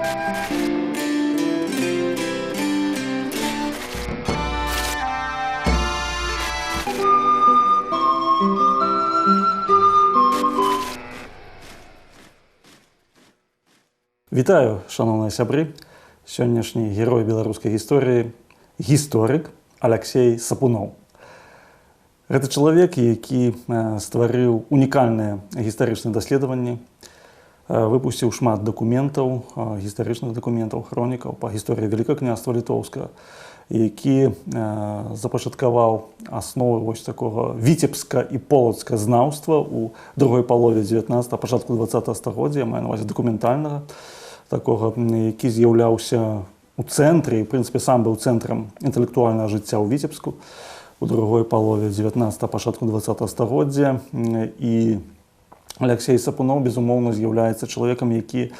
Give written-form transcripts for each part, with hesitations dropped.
Вітаю, шановныя сябры! Сённяшні герой беларускай гісторыі – гісторык Аляксей Сапуноў. Гэта чалавек, які стварыў унікальныя гістарычныя даследаванні, выпусціў шмат дакументаў, гістарычных дакументаў, хронікаў па гісторыі Вялікага княства Літоўскага, які запачаткаваў асновы вось такога віцебска і полацка знаўства ў другой палове 19-го, пачатку 20-го стагоддзя, маю на ўвазе дакументальнага, такога, які з'яўляўся у цэнтры, і, в прынцыпе, сам быў цэнтрам інтэлектуальнага жыцця ў Віцебску у другой палове 19-го, пачатку 20-го стагоддзя. І Аляксей Сапуноў, безумоўна, з'яўляецца чалавекам, які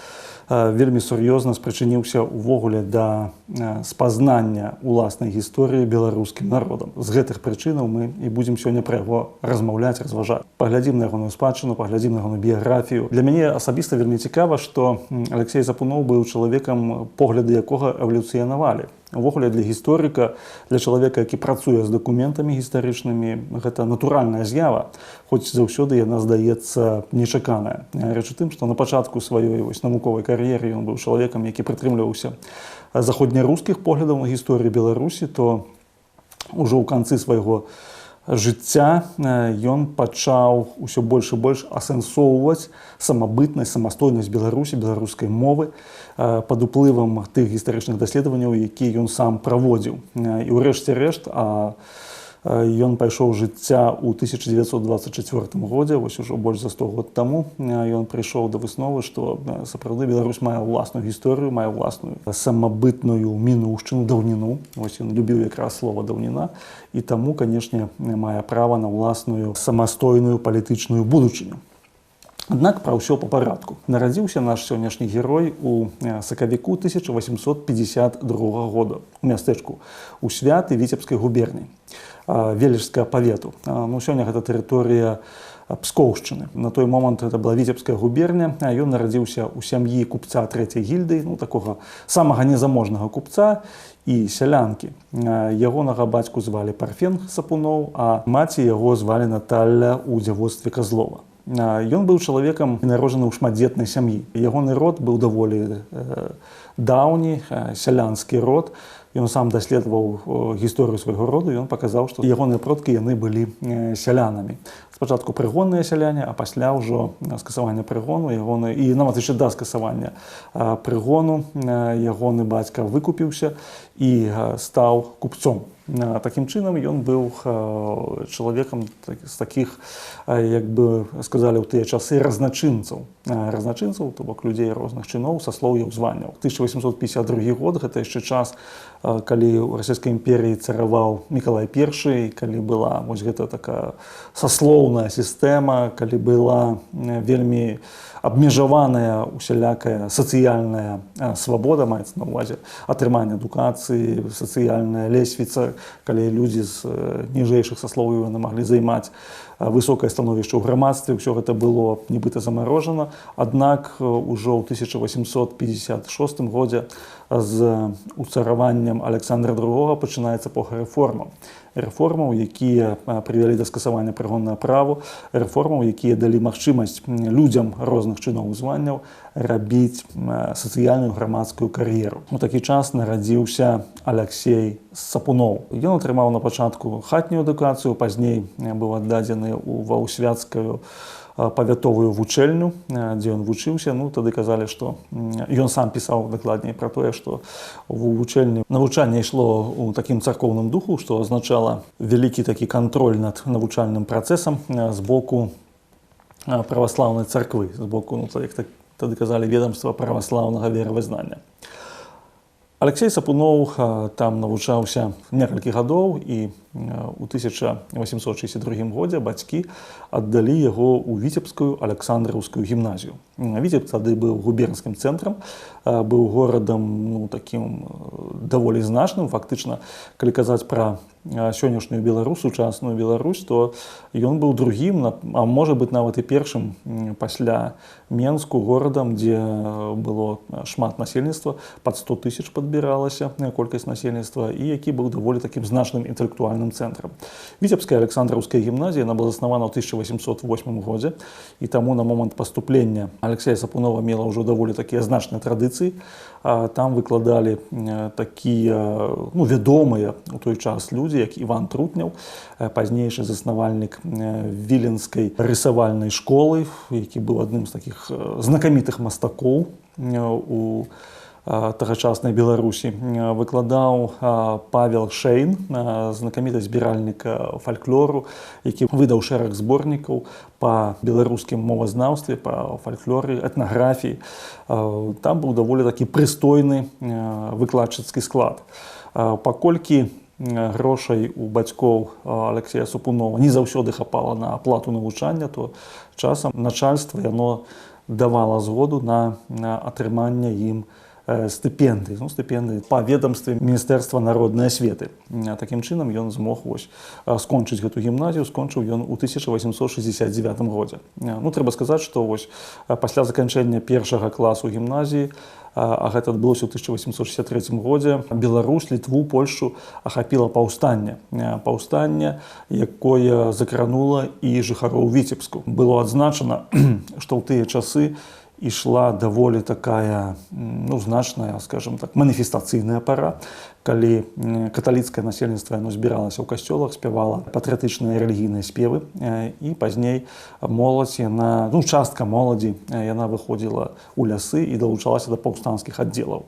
вельмі сур'ёзна спрычыніўся ўвогуле да спазнання уласнай гісторыі беларускім народам. З гэтых прычынаў мы і будзем сёння пра яго размаўляць, разважаць. Паглядзім на ягоную спадчыну, паглядзім на ягоную біяграфію. Для мяне асабіста вельмі цікава, што Аляксей Сапуноў быў чалавекам, погляды якога эвалюцыянавалі. Увогуле для гісторыка, для чалавека, які працуе з дакументамі гістарычнымі, гэта натуральная з'ява, хоць заўсёды яна здаецца нечаканая. Рэч у тым, што на пачатку сваёй навуковай кар'еры ён быў чалавекам, які прытрымліваўся заходнярускіх поглядаў на гісторыю Беларусі, то ўжо ў канцы свайго жыцця ён пачаў усё больш і больш асэнсоўваць самабытнасць, самастойнасць Беларусі, беларускай мовы пад уплывам тых гістарычных даследаванняў, якія ён сам праводзіў. І ўрэшце рэшт, ён пайшоў жыцця ў 1924 годзе, вось ужо больш за 100 год таму, ён прыйшоў да высновы, што сапраўды Беларусь мае ўласную гісторыю, мае ўласную самабытную мінуўшчыну, даўніну. Вось ён любіў якраз слова даўніна, і таму, канешне, мае права на ўласную самастойную палітычную будучыню. Аднак пра ўсё па парадку. Нарадзіўся наш сённяшні герой у сакавіку 1852 года у мястэчку у Святы Віцебскай губерніі Вележскага павету. Сёння гэта тэрыторыя Пскоўшчыны. На той момант гэта была Віцебская губерня. Ён нарадзіўся ў сям'і купца трэцяй гільдыі, такога самага незаможнага купца і сялянкі. Ягонага бацьку звалі Парфен Сапуноў, а маці яго звалі Наталля ў дзявоцтве Казлова. Ён быў чалавекам, народжаны ў шматдзетнай сям'і. Ягоны род быў даволі даўні, сялянскі род. Ён сам даследаваў гісторыю свайго роду, і ён паказаў, што ягоныя продкі яны былі сялянамі. Спачатку прыгонныя сяляне, а пасля ўжо скасавання прыгону, і нават яшчэ да скасавання прыгону ягоны бацька выкупіўся і стаў купцом. Такім чынам, ён быў чалавекам з такіх, як бы сказалі ў тыя часы, разначынцаў. Разначынцаў, то бок людзей розных чыноў, саслоўяў, званняў. 1852 год, гэта яшчэ час, калі ў Расійскай імперіі цараваў Мікалай I, калі была вось гэта такая саслоўная сістэма, калі была вельмі абмежаваная усялякая сацыяльная свабода, маецца на ўвазе атрымання адукацыі, сацыяльная лесвіца, калі людзі з ніжэйшых саслоўяў яны маглі займаць высокае становішча ў грамадстве, ўсё гэта было нібыта замарожана. Аднак ужо ў 1856 годзе з уцараваннем Аляксандра II пачынаецца эпоха рэформаў. Рэформаў, якія прывялі да скасавання прыгоннага праву, рэформаў, якія далі магчымасць людзям розных чыноў і званняў рабіць сацыяльную грамадскую кар'еру. У такі час нарадзіўся Аляксей Сапуноў. Ён атрымаў на пачатку хатнюю адукацыю, пазней быў аддадзены ва ўсвяцкую павятовую вучэльню, дзе ён вучыўся. Тады казалі, што ён сам пісаў дакладней пра тое, што у вучэльні навучанне ішло ў такім царкоўным духу, што азначала вялікі такі кантроль над навучальным працэсам з боку праваслаўнай царквы, з боку, як тады казалі, ведамства праваслаўнага веравызнання. Аляксей Сапуноў там навучаўся некалькі гадоў і у 1862 годзе бацькі аддалі яго ў віцебскую Александраўскую гімназію. Віцеб тады быў губернскім цэнтрам, быў горадам такім даволі значным. Фактычна, калі казаць пра сённяшнюю Беларусь, сучасную Беларусь, то ён быў другім, а можа быць нават і першым пасля Менску горадам, дзе было шмат насельніцтва, пад 100 тысяч падбіралася колькасць насельніцтва, і які быў даволі такім значным інтэлектуальным цэнтрам. Віцебская Александраўская гімназія, яна была заснавана ў 1808 годзе, і таму на момант паступлення Алексея Сапунова мела ўжо даволі такія значныя традыцыі. Там выкладалі такія вядомыя у той час людзі, як Іван Трутняў, пазнейшы заснавальнік віленскай рысавальнай школы, які быў адным з такіх знакамітых мастакоў у тагачаснай Беларусі. Выкладаў Павел Шейн, знакаміты збіральнік фальклору, які выдаў шэраг зборнікаў па беларускім мовазнаўстве, па фальклоры, этнаграфіі. Там быў даволі такі прыстойны выкладчыцкі склад. Паколькі грошай у бацькоў Алексея Сапунова не заўсёды хапала на аплату навучання, то часам начальства яно давала згоду на атрыманне ім стыпендый, стыпендый па ведомстве Міністэрства народнай асветы. Такім чынам ён змог скончыць гэту гімназію, скончыў ён у 1869 годзе. Трэба сказаць, што пасля заканчэння першага класу гімназіі, а гэта адбылося ў 1863 годзе, Беларусь, Літву, Польшчу ахапіла паўстанне. Паўстанне, якое закранула і жыхароў Віцебску. Было адзначана, што ў тыя часы ішла даволі такая, значная, скажем так, маніфестацыйная пара, калі каталіцкае насельніцтва збіралася ў касцёлах, спявала патрыятычныя рэлігійныя спевы, і пазней моладзь, частка моладзі, яна выходзіла ў лясы і далучалася да паўстанцкіх аддзелаў.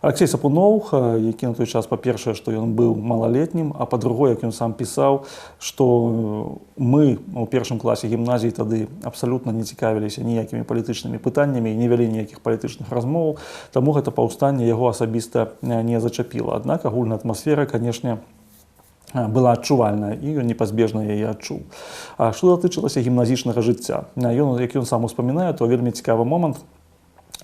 Алексей Сапуноў, які на той час, па-першае, што ён быў малалетнім, а па-другое, як ён сам пісаў, што мы у першым класе гімназіі тады абсалютна не цікавіліся ніякімі палітычнымі пытаннямі і не вялі ніякіх палітычных размоваў, таму гэта паўстанне яго асабіста не зачапіла. Аднак агульная атмасфера, канешне, была адчувальная, і ён непазбежна яе адчуў. А што датычылася гімназічнага жыцця? Як ён сам успамінае, то вельмі цікавы момант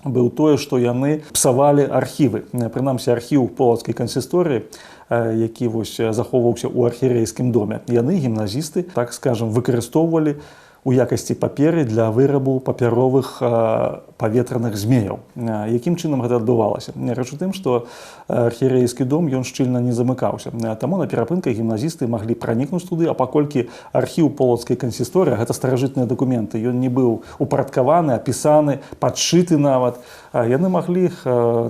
быў тое, што яны псавалі архівы. Прынамсі, архіў Полацкай кансісторыі, які захоўваўся ў архірэйскім доме. Яны, гімназісты, так скажам, выкарыстоўвалі у якасці паперы для вырабу папяровых паветраных змеяў. Якім чынам гэта адбывалася? Рэч у тым, што архірэйскі дом ён шчыльна не замыкаўся. Таму на перапынках гімназісты маглі пранікнуць туды, а паколькі архіў Полацкай кансісторыі, гэта старажытныя дакументы, ён не быў упарадкаваны, апісаны, падшыты нават, яны маглі,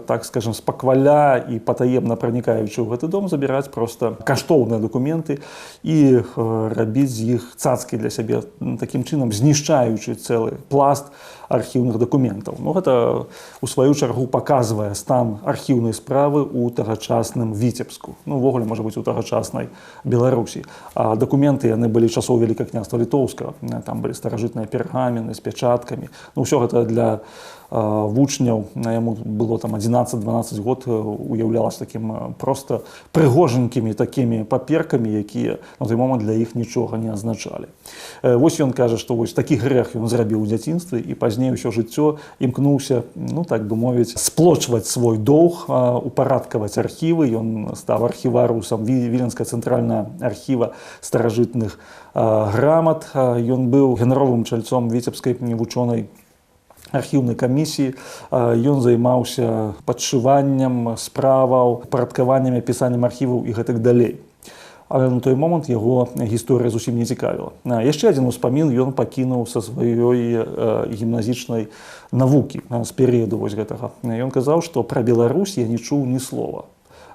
так скажам, спакваля і патаемна пранікаючы ў гэты дом забіраць проста каштоўныя дакументы і рабіць з іх цацкі для сябе, такім чынам знішчаючы цэлы пласт архіўных дакументаў. Гэта, у сваю чаргу, паказвае стан архіўнай справы ў тагачасным Віцебску. Увогуле, можа быць, у тагачаснай Беларусі. А дакументы яны былі часоў Вялікага княства Літоўскага. Там былі старажытныя пергамены з пячаткамі. Ўсё гэта для вучняў, яму было там 11-12 год, уяўлялася такім проста прыгожанькімі такімі паперкамі, якія на той момант для іх нічога не азначалі. Вось ён кажа, што такі грэх ён зрабіў у дзяцінстве, і пазней усё жыццё імкнуўся, так бы мовіць, сплочваць свой доўг, упарадкаваць архівы. Ён стаў архіварусам Віленская цэнтральная архіва старажытных грамат. Ён быў ганаровым чальцом Віцебскай вучонай архіўнай камісіі. Ён займаўся падшываннем справаў, парадкаваннем, апісаннем архіваў і гэтак далей. Але на той момант яго гісторыя зусім не цікавіла. Яшчэ адзін успамін ён пакінуў са сваёй гімназічнай навукі з перыяду гэтага. Ён казаў, што пра Беларусь я не чуў ні слова.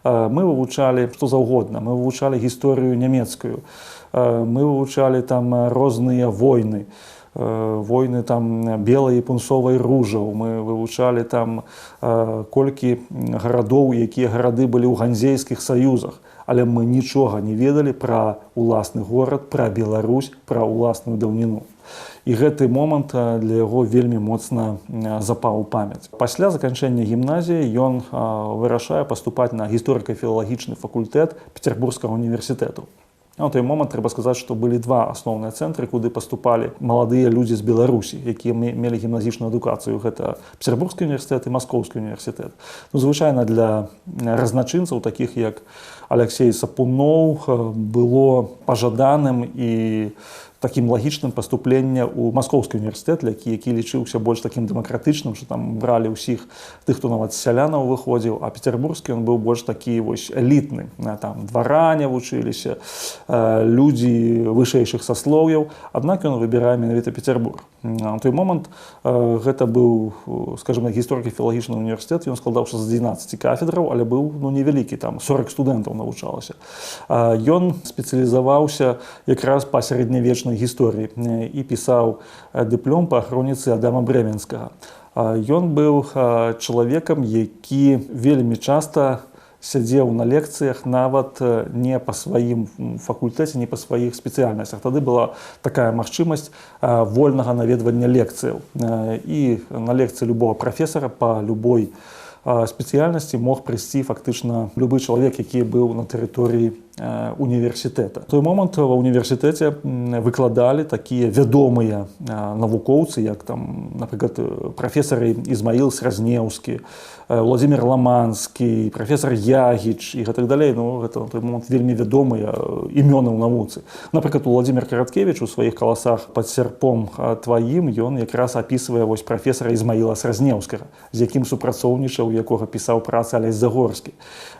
Мы вывучалі што заўгодна, мы вывучалі гісторыю нямецкую, мы вывучалі там розныя войны, войны там белай і пунцовай ружаў, мы вывучалі там колькі гарадоў, якія гарады былі ў ганзейскіх саюзах, але мы нічога не ведалі пра ўласны горад, пра Беларусь, пра ўласную даўніну. І гэты момант для яго вельмі моцна запаў у памяць. Пасля заканчэння гімназіі ён вырашае паступаць на гісторыка-філалагічны факультэт Петербургскага універсітэту. На той момант трэба сказаць, што былі два асноўныя цэнтры, куды паступалі маладыя людзі з Беларусі, якія мелі гімназічную адукацыю. Гэта Петербургскі універсітэт і Маскоўскі універсітэт. Ну, звычайна для разначынцаў, такіх як Алексей Сапуноў, было пажаданым і таким лагічным паступленне ў Маскоўскі універсітэт, які лічыўся больш такім дэмакратычным, што там бралі ўсіх тых, хто нават з сялянаў выходзіў, а Петербургскі ён быў больш такі вось элітны. Там дваране вучыліся, людзі вышэйшых саслоўяў, аднак ён выбірае менавіта Петербург. На той момант гэта быў, скажем так, гісторыка-філагічны універсітэт, ён складаўся з 11 кафедраў, але быў невялікі, там 40 студэнтаў навучалася. Ён спецыялізаваўся якраз па сярэднявечнай гісторыі і пісаў дыплом па хроніцы Адама Брэменскага. Ён быў чалавекам, які вельмі часта сядзеў на лекцыях нават не па сваім факультэце, не па сваіх спецыяльнасцях. Тады была такая магчымасць вольнага наведвання лекцыяў. І на лекцыі любого прафесара па любой спецыяльнасці мог прыйсці фактычна любы чалавек, які быў на тэрыторыі універсітэта. В той момант ва універсітэце выкладалі такія вядомыя навукоўцы, як там, напрыклад, прафесары Ізмаіл Сразнеўскі, Владзімір Ламанскі, прафесар Ягіч і гэтак далей. Ну, гэта на той момант вельмі вядомыя імёны ў навуцы. Напрыклад, Владзімір Караткевіч у сваіх каласах «Пад сярпом тваім» ён якраз апісвае вось прафесара Ізмаіла Сразнеўскага, з якім супрацоўнічаў, якога пісаў працы Алесь Загорскі.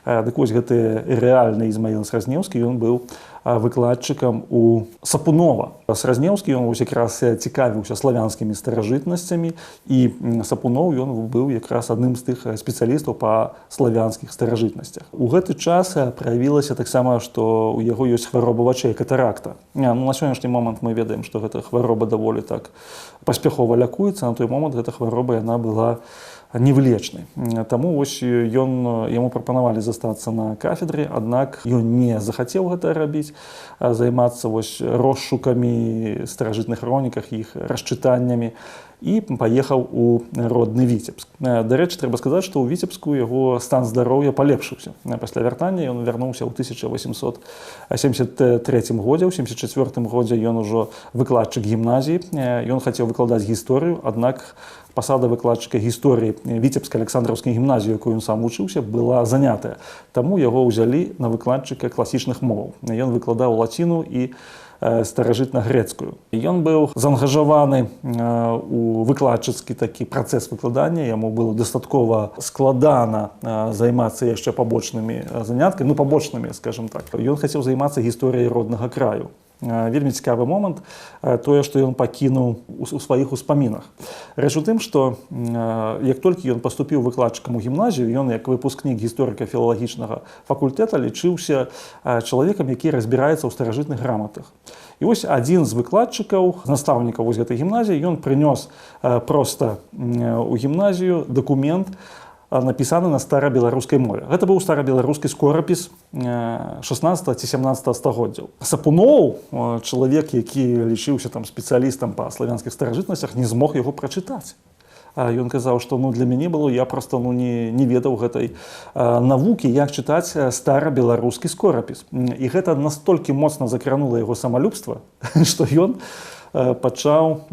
Дык вось гэты рэальны Ізмаіл Сразнеўскі, ён быў выкладчыкам у Сапунова. Сразнеўскі, ён якраз цікавіўся славянскімі старажытнасцямі, і Сапуноў, ён быў якраз адным з тых спецыялістаў па славянскіх старажытнасцях. У гэты час праявілася таксама, што ў яго ёсць хвароба вачэй, катаракта. На сённяшні момант мы ведаем, што гэта хвароба даволі так паспяхова лякуецца, на той момант гэта хвароба яна была невылечнай. Таму вось яму прапанавалі застацца на кафедры, аднак ён не захацеў гэта рабіць, займацца вось розшукамі старажытных хроніках, іх расчытаннямі, і паехаў у родны Віцебск. Дарэчы, трэба сказаць, што ў Віцебску яго стан здароўя палепшыўся. Пасля вяртання ён вярнуўся ў 1873 годзе. У 1874 годзе ён ужо выкладчык гімназіі. Ён хацеў выкладаць гісторыю, аднак пасада выкладчыка гісторыі Віцебскай Александраўскай гімназіі, якую ён сам вучыўся, была занятая. Таму яго ўзялі на выкладчыка класічных моваў. Ён выкладаў лаціну і старажытна-грэцкую. Ён быў заангажаваны у выкладчыцкі такі працэс выкладання, яму было дастаткова складана займацца яшчэ пабочнымі заняткамі, пабочнымі, скажем так. Ён хацеў займацца гісторыяй роднага краю. Вельмі цікавы момант тое, што ён пакінуў у сваіх успамінах. Рэч у тым, што як толькі ён паступіў выкладчыкам у гімназію, ён як выпускнік гісторыка-філалагічнага факультэта лічыўся чалавекам, які разбіраецца ў старажытных граматах. І вось адзін з выкладчыкаў, настаўнікаў вось гэтай гімназіі, ён прынёс проста у гімназію дакумент, напісаны на старабеларускай мове. Гэта быў старабеларускі скорапіс 16 ці 17 стагоддзяў. Сапуноў, чалавек, які лічыўся там спецыялістам па славянскіх старажытнасцях, не змог яго прачытаць. Ён казаў, што для мяне было, я проста не ведаў гэтай навукі, як чытаць старабеларускі скорапіс. І гэта настолькі моцна закранула яго самалюбства, што ён пачаў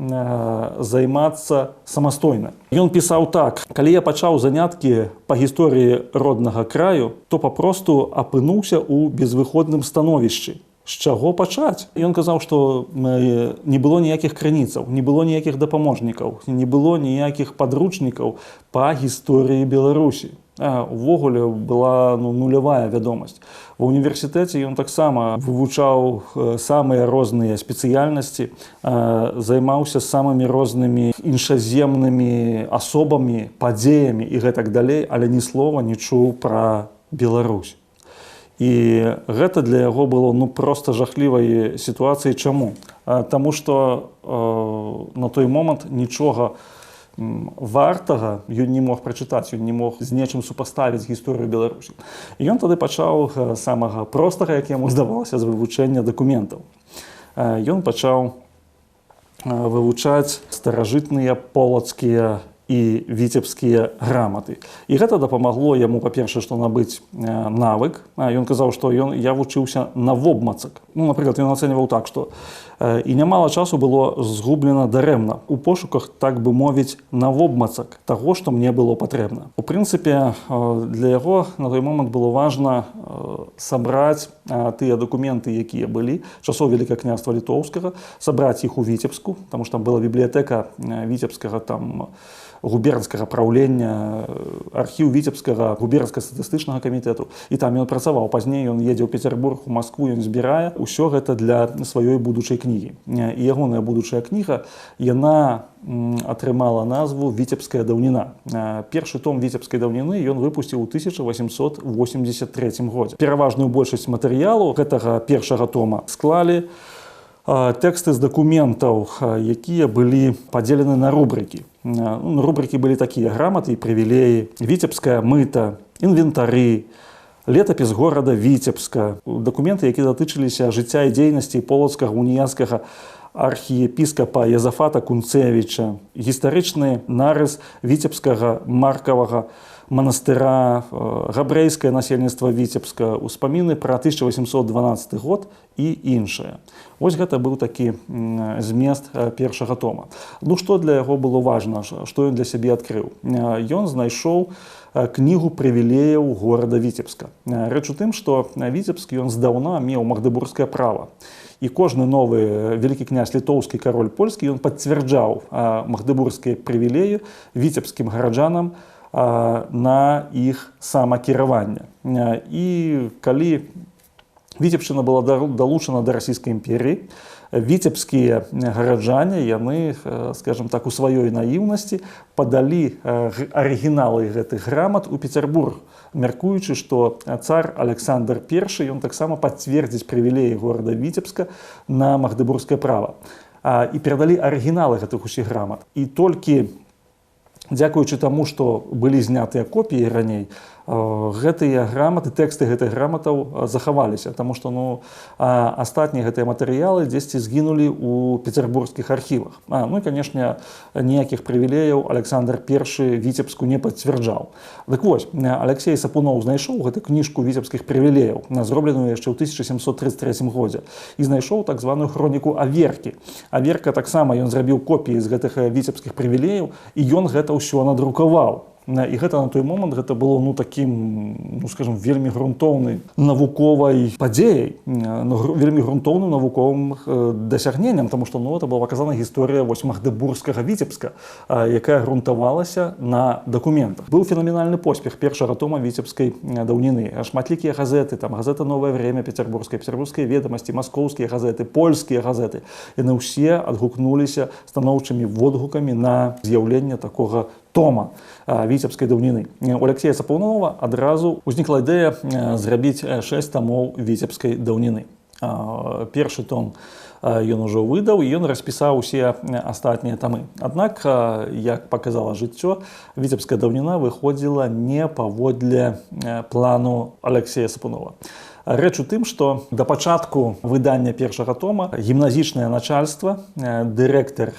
займацца самастойна. Ён пісаў так: «Калі я пачаў заняткі па гісторыі роднага краю, то папросту апынуўся ў безвыходным становішчы. З чаго пачаць?» Ён казаў, што не было ніякіх крыніцаў, не было ніякіх дапаможнікаў, не было ніякіх падручнікаў па гісторыі Беларусі. Увогуле была нулявая вядомасць. Ва ўніверсітэце ён таксама вывучаў самыя розныя спецыяльнасці, займаўся самымі рознымі іншаземнымі асобамі, падзеямі і гэтак далей, але ні слова не чуў пра Беларусь. І гэта для яго было проста жахлівай сітуацыяй. Чаму? Таму што на той момант нічога вартага ён не мог прачытаць, ён не мог з нечым супаставіць гісторыю Беларусі. І ён тады пачаў самага простага, як яму здавалася, з вывучэння дакументаў. Ён пачаў вывучаць старажытныя полацкія і віцебскія граматы. І гэта дапамагло яму, па-першае, што набыць навык. Ён казаў, што я вучыўся на вобмацак. Ну, напрыклад, ён ацэньваў так, што і нямала часу было згублена дарэмна у пошуках, так бы мовіць, на вобмацак таго, што мне было патрэбна. У прынцыпе, для яго на той момант было важна сабраць тыя дакументы, якія былі часоў Вялікага княства Літоўскага, сабраць іх у Віцебску, таму што там была бібліятэка віцебскага, там губернскага праўлення, архіў віцебскага губернска-статыстычнага камітэту. І там ён працаваў. Пазней ён едзе ў Пецярбург, у Маскву, ён збірае ўсё гэта для сваёй будучай кнігі. І ягоная будучая кніга, яна атрымала назву «Віцебская даўніна». Першы том віцебскай даўніны ён выпусціў у 1883 годзе. Пераважную большасць матэрыялу гэтага першага тома склалі тэксты з дакументаў, якія былі падзелены на рубрыкі. Рубрыкі былі такія: граматы і прывілеі, віцебская мыта, інвентары, летапіс горада Віцебска, дакументы, якія датычыліся жыцця і дзейнасці полацкага уніяцкага архіепіскапа Язафата Кунцевіча, гістарычны нарыс віцебскага маркавага манастыра, габрэйскае насельніцтва Віцебска, успаміны пра 1812 год і іншае. Вось гэта быў такі змест першага тома. Ну, што для яго было важна, што ён для сябе адкрыў? Ён знайшоў кнігу прывілеяў горада Віцебска. Рэч у тым, што Віцебск ён здаўна меў магдыбургскае права. І кожны новы вялікі князь літоўскі, кароль польскі, ён пацвярджаў магдыбургскія прывілеі віцебскім гараджанам на іх самакіраванне. І калі Віцебшчына была далучана да расійскай імперіі, віцебскія гараджане, яны, скажем так, у сваёй наіўнасці падалі арыгіналы гэтых грамат у Пецярбург, мяркуючы, што цар Александр I, ён таксама пацвердзіць прывілеі горада Віцебска на магдыбургскае права. І перадалі арыгіналы гэтых усіх грамат. І толькі дзякуючы таму, што былі знятыя копіі раней, гэтыя граматы, тэксты гэтых граматаў захаваліся, таму што астатнія гэтыя матэрыялы дзесьці згінулі ў пецярбургскіх архівах. Ну і, канешне, ніякіх прывілеяў Александр I Віцебску не пацвярджаў. Дык вось, Алексей Сапуноў знайшоў гэту кніжку віцебскіх прывілеяў, зробленую яшчэ ў 1733 годзе, і знайшоў так званую хроніку Аверкі. Аверка таксама ён зрабіў копіі з гэтых віцебскіх прывілеяў, і ён гэта ўсё надрукаваў. І гэта на той момант гэта было такім, скажем, вельмі грунтоўнай навуковай падзеяй, вельмі грунтоўным навуковым дасягненнем, таму што это была паказана гісторыя магдыбургскага Віцебска, якая грунтавалася на дакументах. Быў фенаменальны поспех першага тома віцебскай даўніны. Шматлікія газеты, там газета «Новае время» пецярбургская, пецярбургскія ведамасці, маскоўскія газеты, польскія газеты, яны ўсе адгукнуліся станоўчымі водгукамі на з'яўленне такога тома віцебскай даўніны. У Алексея Сапунова адразу ўзнікла ідэя зрабіць 6 тамоў віцебскай даўніны. Першы том ён ужо выдаў, і ён распісаў усе астатнія тамы. Аднак, як паказала жыццё, віцебская даўніна выходзіла не паводле плану Алексея Сапунова. Рэч у тым, што да пачатку выдання першага тома гімназічнае начальства, дырэктар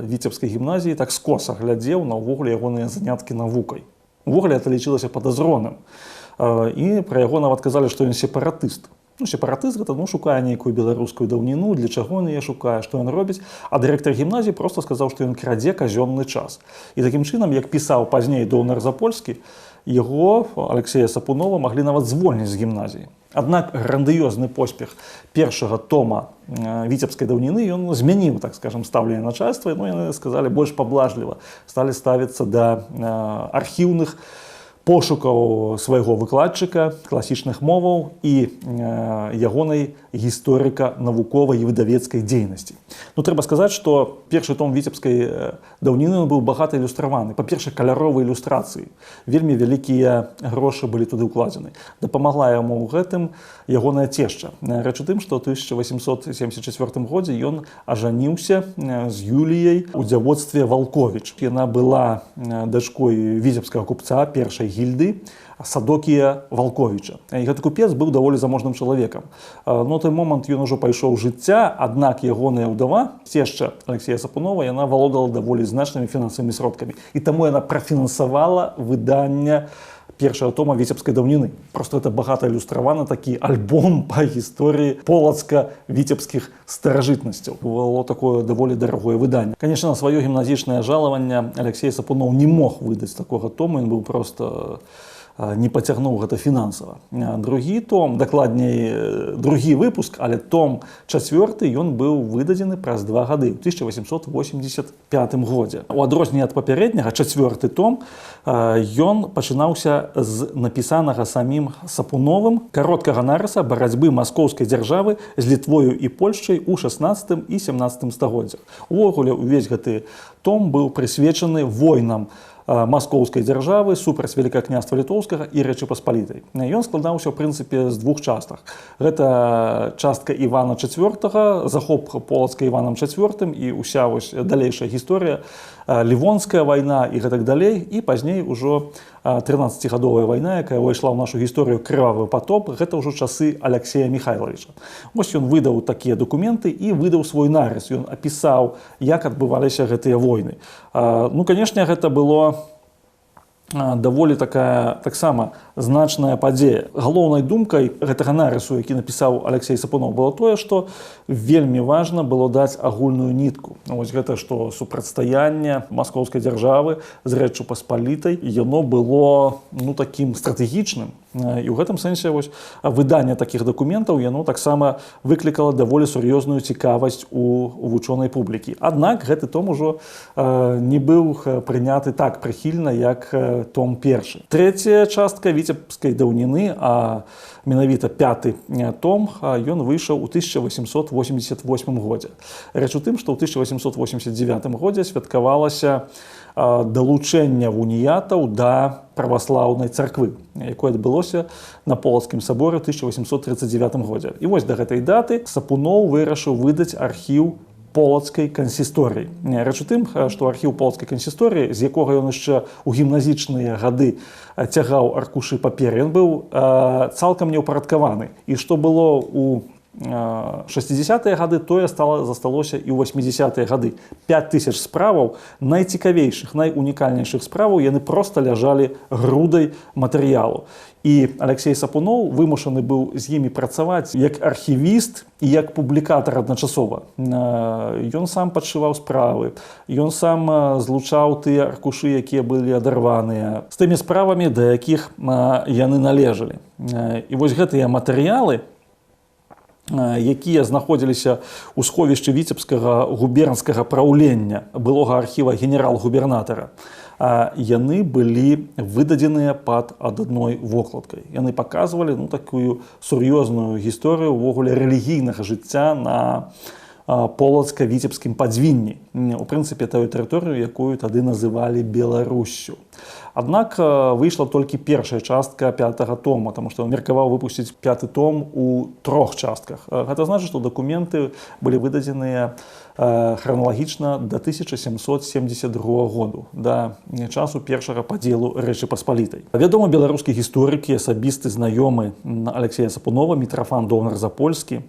віцебскай гімназіі так скоса глядзеў на ўвогуле ягоныя заняткі навукай. Увогуле это лічылася падазроным. І пра яго нават казалі, што ён сепаратыст. Сепаратыст гэта шукае нейкую беларускую даўніну, для чаго ён яе шукае, што ён робіць. А дырэктар гімназіі проста сказаў, што ён крадзе казённы час. І такім чынам, як пісаў пазней Донар Запольскі, яго, Алексея Сапунова, маглі нават звольніць з гімназіі. Аднак грандыёзны поспех першага тома віцебскай даўніны ён змяніў, так скажем, стаўленне начальства, яны сказалі больш паблажліва, сталі ставіцца да архіўных пошукаў свайго выкладчыка класічных моваў і ягонай гісторыка-навуковай і выдавецкай дзейнасці. Трэба сказаць, што першы том віцебскай даўніны быў багата ілюстраваны. Па-першае, каляровыя ілюстрацыі. Вельмі вялікія грошы былі туды ўкладзены. Дапамагла яму ў гэтым ягоная цешча. Рэч у тым, што ў 1874 годзе ён ажаніўся з Юліяй у дзявоцтве Валковіч. Яна была дачкой віцебскага купца першай гільды Садокія Валковіча. І гэты купец быў даволі заможным чалавекам. На той момант ён ужо пайшоў жыцця, аднак ягоная ўдава, цешча Алексея Сапунова, яна валодала даволі значнымі фінансавымі сродкамі. І таму яна прафінансавала выданне першага тома віцебскай даўніны. Просто это багата ілюстравана такі альбом па гісторыі полацка-віцебскіх старажытнасцяў. Было такое даволі дарагое выданне. Конечно, на сваё гімназічнае жалаванне Алексей Сапунов не мог выдаць такога тома, ён быў просто не пацягнуў гэта фінансава. Другі том, дакладней, другі выпуск, але том 4 ён быў выдадзены праз 2 гады, ў 1885 годзе. У адрозненне ад папярэдняга, 4 том, ён пачынаўся з напісанага самім Сапуновым кароткага нарыса барацьбы маскоўскай дзяржавы з Літвою і Польшчай у 16 і 17 стагоддзях. Увогуле, увесь гэты том быў прысвечаны войнам маскоўскай дзяржавы супраць Вялікага княства Літоўскага і Рэчы Паспалітай. Ён складаўся, ў прынцыпе, з 2 частак. Гэта частка Івана IV, захоп Полацка Іванам IV і ўся далейшая гісторыя, Лівонская вайна і гэтак далей, і пазней ужо 13-гадовая вайна, якая ўвайшла ў нашу гісторыю крывавы потоп, гэта ўжо часы Алексея Михайловича. Вось ён выдаў такія дакументы і выдаў свой нарыс. Ён апісаў, як адбываліся гэтыя войны. Ну, канешне, гэта было даволі таксама значная падзея. Галоўнай думкай гэтага нарысу, які напісаў Алексей Сапунов, было тое, што вельмі важна было даць агульную нітку. Вось гэта, што супрацьстаянне маскоўскай дзяржавы з Рэччу Паспалітай, яно было такім стратэгічным. І ў гэтым сэнсе выданне такіх дакументаў яно таксама выклікала даволі сур'ёзную цікавасць у вучонай публікі. Аднак гэты том ужо не быў прыняты так прыхільна, як том 1. Трэцяя частка віцебскай даўніны, а менавіта 5 том, ён выйшаў у 1888 годзе. Рэч у тым, што ў 1889 годзе святкавалася далучэнне уніятаў да праваслаўнай царквы, якое адбылося на Полацкім саборы ў 1839 годзе. І вось да гэтай даты Сапунов вырашыў выдаць архіў Полацкай кансісторыі. Рэч у тым, што архіў Полацкай кансісторыі, з якога ён яшчэ ў гімназічныя гады цягаў аркушы паперы, ён быў цалкам неўпарадкаваны. І што было ў 60-е гады, тое засталося і ў 80-е гады. 5000 справаў, найцікавейшых, найунікальнейшых справаў, яны проста ляжалі грудай матэрыялу. І Алексей Сапунов вымушаны быў з імі працаваць як архівіст і як публікатар адначасова. Ён сам падшываў справы, ён сам злучаў тыя аркушы, якія былі адарваныя, з тымі справамі, да якіх яны належалі. І вось гэтыя матэрыялы, якія знаходзіліся ў сховішчы віцебскага губернскага праўлення, былога архіва генерал-губернатара, яны былі выдадзеныя пад адной вокладкай. Яны паказвалі такую сур'ёзную гісторыю ўвогуле рэлігійнага жыцця на полацка-віцебскім падзвінні. У прынцыпе, тую тэрыторыю, якую тады называлі Беларуссю. Аднак выйшла толькі першая частка 5-го тома, таму што меркаваў выпусціць 5-й том у 3 частках. Гэта значыць, што дакументы былі выдадзеныя храналагічна да 1772 году, да часу першага падзелу Рэчы Паспалітай. Вядомы беларускі гісторык і асабісты знаёмы Алексея Сапунова, Мітрафан Донар-Запольскі,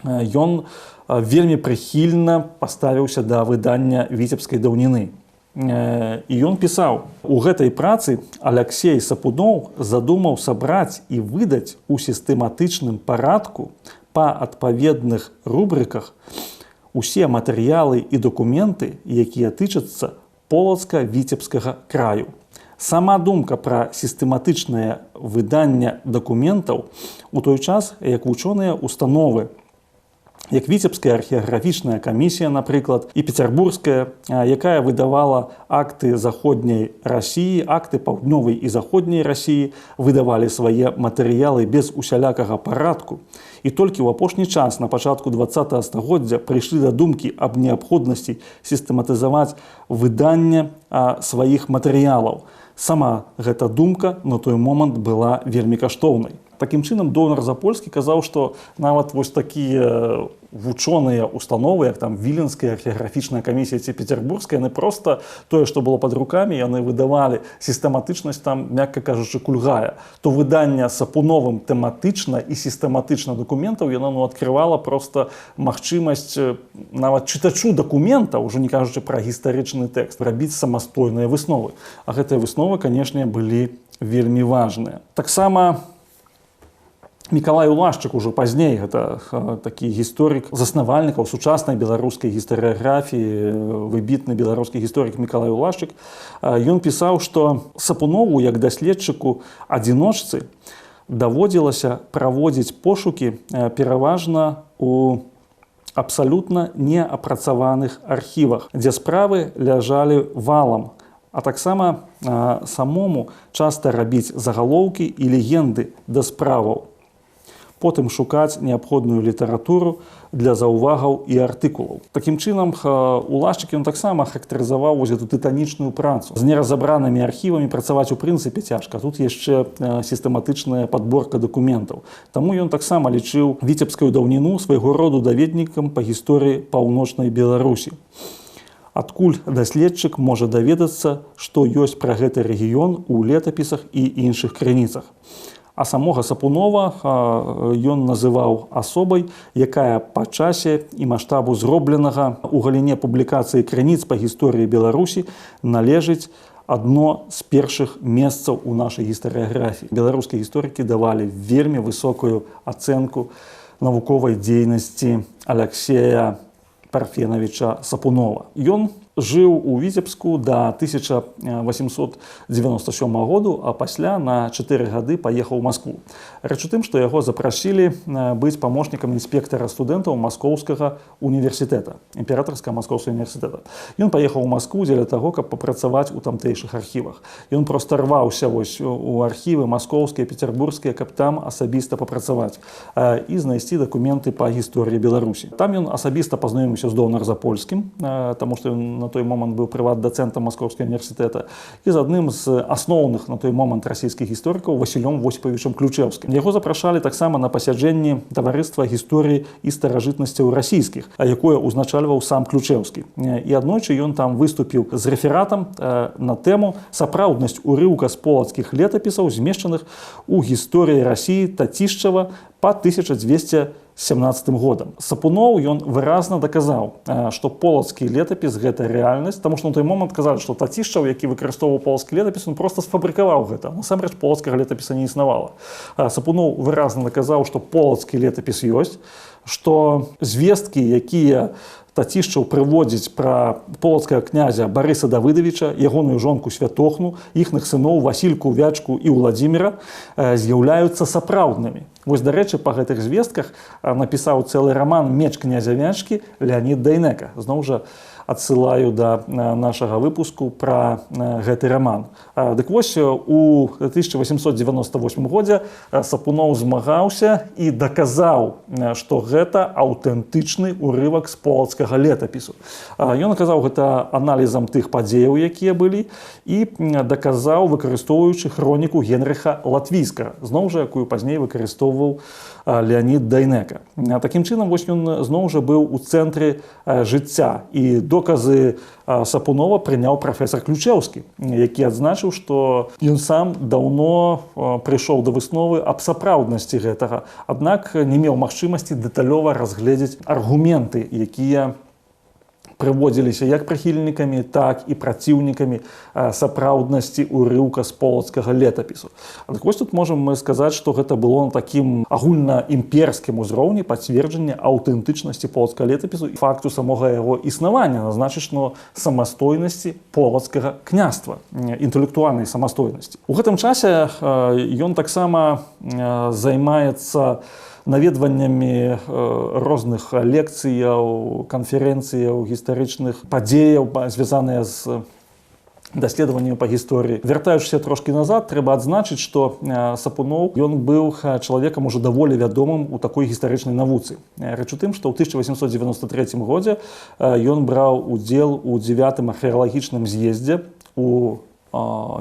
ён вельмі прыхільна паставіўся да выдання віцебскай даўніны. І ён пісаў: у гэтай працы Алексей Сапунов задумаў сабраць і выдаць у сістэматычным парадку па адпаведных рубрыках усе матэрыялы і дакументы, якія тычацца полацка-віцебскага краю. Сама думка пра сістэматычнае выданне дакументаў у той час, як вучоныя установы, як Віцебская археаграфічная камісія, напрыклад, і Пецярбургская, якая выдавала акты заходняй Расіі, акты паўднёвай і заходняй Расіі, выдавалі свае матэрыялы без усялякага парадку. І толькі ў апошні час, на пачатку 20-го стагоддзя, прыйшлі да думкі аб неабходнасці сістэматызаваць выданне сваіх матэрыялаў. Сама гэта думка на той момант была вельмі каштоўнай. Такім чынам Донар Запольскі казаў, што нават вось такія вучоныя установы, як там Віленская археаграфічная камісія ці Петербургская, яны проста тое, што было пад рукамі, яны выдавалі. Сістэматычнасць там, мякка кажучы, кульгая. То выданне Сапуновым тэматычна і сістэматычна дакументаў, яно адкрывала проста магчымасць нават чытачу дакумента, ўжо не кажучы пра гістарычны тэкст, рабіць самастойныя высновы. А гэтыя высновы, канешне, былі вельмі важныя. Таксама Мікалай Улашчык ужо пазней, гэта такі гісторык заснавальнікаў сучаснай беларускай гістарыяграфіі, выбітны беларускі гісторык Мікалай Улашчык. Ён пісаў, што Сапунову, як даследчыку адзіночцы, даводзілася праводзіць пошукі пераважна у абсалютна неапрацаваных архівах, дзе справы ляжалі валам, а таксама самому часта рабіць загалоўкі і легенды да справаў. Потым шукаць неабходную літаратуру для заўвагаў і артыкулаў. Такім чынам, Улашчык ён таксама характарызаваў вось эту тытанічную працу. З неразабранымі архівамі працаваць у прынцыпе цяжка. Тут яшчэ сістэматычная падборка дакументаў. Таму ён таксама лічыў віцебскую даўніну свайго роду даведнікам па гісторыі паўночнай Беларусі. Адкуль даследчык можа даведацца, што ёсць пра гэты рэгіён у летапісах і іншых крыніцах. А самога Сапунова ён называў асобай, якая па часе і маштабу зробленага ў галіне публікацыі крыніц па гісторыі Беларусі належыць адно з першых месцаў у нашай гістарыяграфіі. Беларускія гісторыкі давалі вельмі высокую ацэнку навуковай дзейнасці Аляксея Парфенавіча Сапунова. Ён жыў у Віцебску да 1897 году, а пасля на 4 гады паехаў у Маскву. Рэч у тым, што яго запрасілі быць памочнікам інспектара студэнтаў Маскоўскага універсітэта, імператарскага Маскоўскага універсітэта. Ён паехаў у Маскву дзеля таго, каб папрацаваць у тамтэйшых архівах. Ён проста рваўся у архівы маскоўскія, петербургскія, каб там асабіста папрацаваць і знайсці дакументы па гісторыі Беларусі. Там ён асабіста пазнаёміўся з Донар Запольскім, таму што ён на той момант быў прыват-дацэнтам Маскоўскага універсітэта, і з адным з асноўных на той момант расійскіх гісторыкаў Васілём Восіпавічам Ключэўскім. Яго запрашалі таксама на пасяджэнні таварыства гісторыі і старажытнасцяў расійскіх, якое ўзначальваў сам Ключэўскі. І аднойчы ён там выступіў з рэфератам на тэму «Сапраўднасць урыўка з полацкіх летапісаў, змешчаных у гісторыі Расіі Татішчава па 1217 годам». Сапуноў ён выразна даказаў, што полацкі летапіс – гэта рэальнасць, таму што на той момант казалі, што Татішчаў, які выкарыстоўваў полацкі летапіс, он проста сфабрыкаваў гэта. Насамрэч полацкага летапіса не існавала. Сапуноў выразна даказаў, што полацкі летапіс ёсць, што звесткі, якія Татішчаў прыводзіць пра полацкага князя Барыса Давыдавіча, ягоную жонку Святохну, іхных сыноў Васільку, Вячку і Уладзіміра з'яўляюцца сапраўднымі. Вось, дарэчы, па гэтых звестках напісаў цэлы раман «Меч князя Вячкі» Леанід Дайнека. Зноў жа адсылаю да нашага выпуску пра гэты раман. Дык вось, у 1898 годзе Сапуноў змагаўся і даказаў, што гэта аўтэнтычны урывак з полацкага летапісу. Ён аказаў гэта аналізам тых падзеяў, якія былі, і даказаў, выкарыстоўваючы хроніку Генрыха Латвійскага, зноў жа, якую пазней выкарыстоўваў Леанід Дайнека. Такім чынам, вось ён зноў жа быў у цэнтры жыцця, і доказы Сапунова прыняў прафесар Ключэўскі, які адзначыў, што ён сам даўно прыйшоў да высновы аб сапраўднасці гэтага, аднак не меў магчымасці дэталёва разгледзець аргументы, якія прыводзіліся як прыхільнікамі, так і праціўнікамі сапраўднасці урыўка з полацкага летапісу. Так вось тут можам мы сказаць, што гэта было на такім агульнаімперскім узроўні пацверджання аўтэнтычнасці полацкага летапісу і факту самога яго існавання, значычна самастойнасці полацкага княства, інтэлектуальнай самастойнасці. У гэтым часе ён таксама займаецца наведваннямі розных лекцыяў, канферэнцыяў, гістарычных падзеяў, звязаныя з даследаваннем па гісторыі. Вяртаючыся трошкі назад, трэба адзначыць, што Сапуноў ён быў чалавекам ужо даволі вядомым у такой гістарычнай навуцы. Рэч у тым, што ў 1893 годзе ён браў удзел у 9-м археалагічным з'ездзе у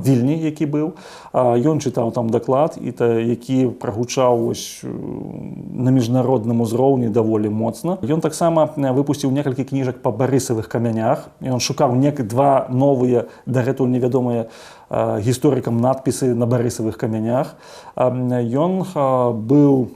Вільні, які быў. Ён чытаў там даклад, які прагучаў на міжнародным узроўні даволі моцна. Ён таксама выпусціў некалькі кніжак па барысавых камянях. Ён шукаў два новыя, дагэтуль невядомыя гісторыкам надпісы на барысавых камянях. Ён быў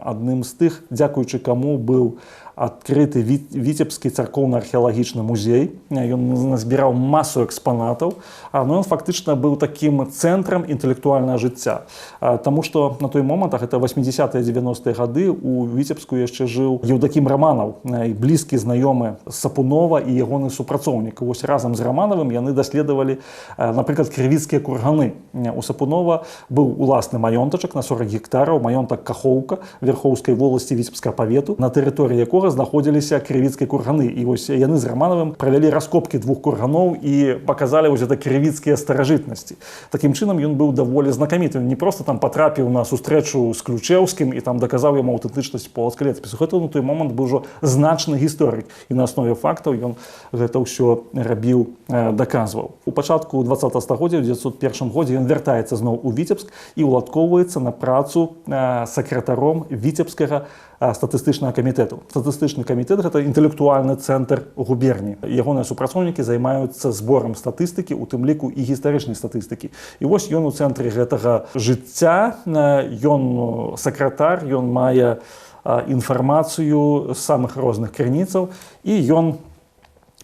адным з тых, дзякуючы каму быў адкрыты Віцебскі царкоўна-археалагічны музей. Ён назбіраў масу экспанатаў, но ён фактычна быў такім цэнтрам інтэлектуальнага жыцця. Таму што на той момант, гэта 80-е, 90-е гады, у Віцебску яшчэ жыў Еўдакім Раманаў, блізкі знаёмы Сапунова і ягоны супрацоўнік. Вось разам з Раманавым яны даследавалі, напрыклад, крывіцкія курганы. У Сапунова быў уласны маёнтачак на 40 гектараў, маёнтак Кахоўка Верхоўскай воласці Віцебскага павету, на тэрыторыі якога знаходзіліся крывіцкія курганы. І вось яны з Раманавым правялі раскопкі двух курганоў і паказалі вось гэта крывіцкія старажытнасці. Такім чынам ён быў даволі знакамітым. Не проста там патрапіў на сустрэчу з Ключэўскім і там даказаў яму аўтэнтычнасць полацкага летапісу. Гэта на той момант быў ужо значны гісторык. І на аснове фактаў ён гэта ўсё рабіў, даказваў. У пачатку 20-го стагоддзя, у 1901 годзе, ён вяртаецца зноў у Віцебск і ўладкоўваецца на працу сакратаром Віцебскага статыстычнага камітэту. Статыстычны камітэт – гэта інтэлектуальны цэнтр губерні. Ягоныя супрацоўнікі займаюцца зборам статыстыкі, у тым ліку і гістарычнай статыстыкі. І вось ён у цэнтры гэтага жыцця, ён сакратар, ён мае інфармацыю з самых розных крыніцаў, і ён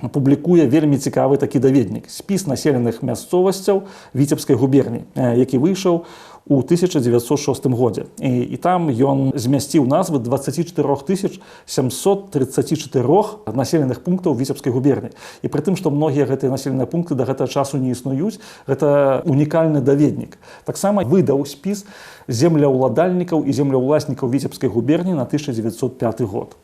публікуе вельмі цікавы такі даведнік. Спіс населеных мясцовасцяў Віцебскай губерні, які выйшаў у 1906 годзе. І там ён змясціў назвы 24 734 населеных пунктаў Віцебскай губерні. І пры тым, што многія гэтыя населеныя пункты да гэтага часу не існуюць, гэта унікальны даведнік. Таксама выдаў спіс земляўладальнікаў і земляўласнікаў Віцебскай губерні на 1905 год.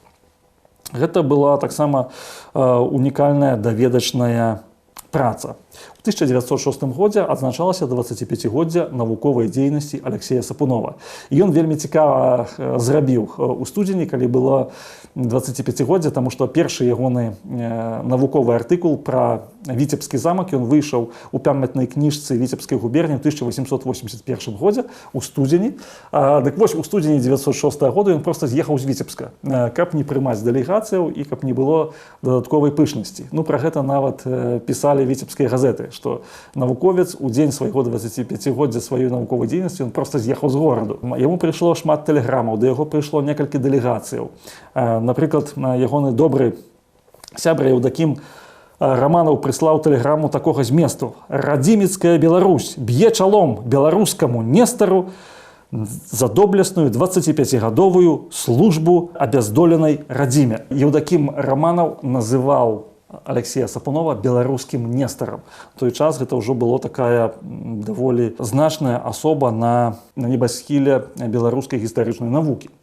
Гэта была таксама унікальная даведачная праца. У 1906 годзе адзначалася 25-годдзе навуковай дзейнасці Аляксея Сапунова. І ён вельмі цікава зрабіў у студзені, калі было 25-годдзе, таму што першы ягоны навуковы артыкул пра Віцебскі замак ён выйшаў у памятнай кніжцы Віцебскай губерні ў 1881 годзе у студзені. Дык вось у студзені 1906 года ён проста з'ехаў з Віцебска, каб не прымаць дэлегацыяў і каб не было дадатковай пышнасці. Ну, пра гэта нават пісалі віцебскія газеты, што навуковец у дзень свайго 25-годдзя сваёй навуковай дзейнасці ён проста з'ехаў з гораду. Яму прыйшло шмат тэлеграмаў, да яго прыйшло некалькі дэлегацыяў. Напрыклад, ягоны добры сябра Еўдакім Раманаў прыслаў тэлеграму такога зместу: «Радзіміцкая Беларусь б'е чалом беларускаму Нестару за доблесную 25-гадовую службу абяздоленай радзіме». Еўдакім Раманаў называў Аляксея Сапунова беларускім Нестарам. У той час гэта ўжо было такая даволі значная асоба на небасхіле беларускай гістарычнай навукі.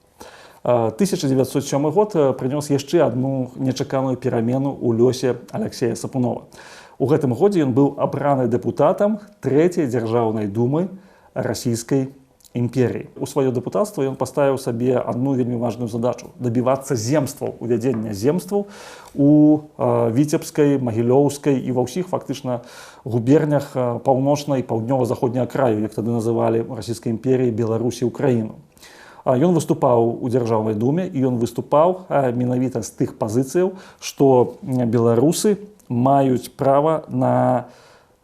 1907 год прынёс яшчэ адну нечаканую перамену ў лёсе Аляксея Сапунова. У гэтым годзе ён быў абраны дэпутатам 3-й дзяржаўнай думы расійскай імперіі. У сваё дэпутацтва ён паставіў сабе адну вельмі важную задачу – дабівацца земстваў, увядзення земстваў у Віцебскай, Магілёўскай і ва ўсіх фактычна губернях паўночнай і паўднёва-заходняга краю, як тады называлі расійскай імперіі Беларусі і Украіну. Ён выступаў у дзяржаўнай думе, і ён выступаў менавіта з тых пазіцыяў, што беларусы маюць права на